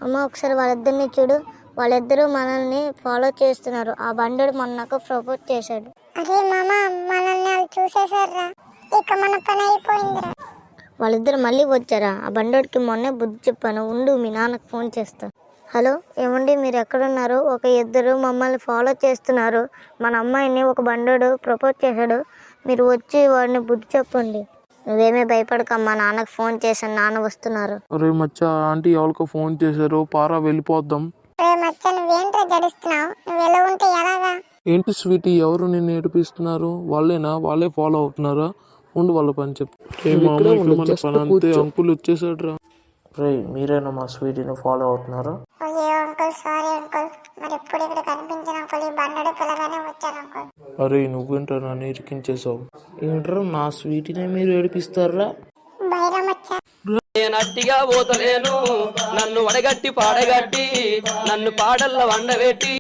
అమ్మ ఒకసారి వాళ్ళిద్దరిని చూడు, వాళ్ళిద్దరూ మనల్ని ఫాలో చేస్తున్నారు. ఆ బండోడు నాకు ప్రపోజ్ చేశాడు. అరే మామ, మనల్ని వాళ్ళు చూసేసారా, ఇక మన పని అయిపోయిందిరా. వాళ్ళిద్దరు మళ్ళీ వచ్చారా? ఆ బండోడికి మొన్నే బుద్ధి చెప్పాను, ఉండు మీ నాన్నకు ఫోన్ చేస్తా. హలో, ఏమండి మీరు ఎక్కడున్నారు? ఒక ఇద్దరు మమ్మల్ని ఫాలో చేస్తున్నారు. మన అమ్మాయిని ఒక బండోడు ప్రపోజ్ చేశాడు, మీరు వచ్చి వాడిని బుద్ధి చెప్పండి. నువ్వేమీ భయపడకమ్మా, నాన్నకు ఫోన్ చేశాను, నాన్న వస్తున్నారు. అరే మచ్చా, ఆంటీ ఎవరికో ఫోన్ చేశారు, పారా వెళ్ళిపోద్దాం. రే మచ్చ, నువ్వేంట్రా జడుస్తున్నావు? నువ్వు ఎలా ఉంటే ఎలాగా? ఏంటి స్వీటీ, ఎవరు నిన్ను ఏడిపిస్తున్నారు? వాళ్ళేనా? వాళ్ళే ఫాలో అవుతున్నారా? ఉండు వాళ్ళ పని చెప్పు. అంకుల్ వచ్చేసాడు రా. రే, మీరేనా మా స్వీటీని ఫాలో అవుతున్నారు? అయ్యో అంకుల్, సారీ అంకుల్. మరి ఎప్పుడు ఇక్కడ కనిపించిన అంకుల్, ఈ బండడు పిల్లగానే వచ్చాను అంకుల్. అరే నువ్వేంట్రా నన్ను ఇరికించేసావు? ఏంట్రా నా స్వీటీనే మీరు ఏడిపిస్తారా? బైరా మచ్చ. నేనట్టిగా పోతలేను, నన్ను వడగట్టి పాడగట్టి నన్ను పాడల్ల వండబెట్టి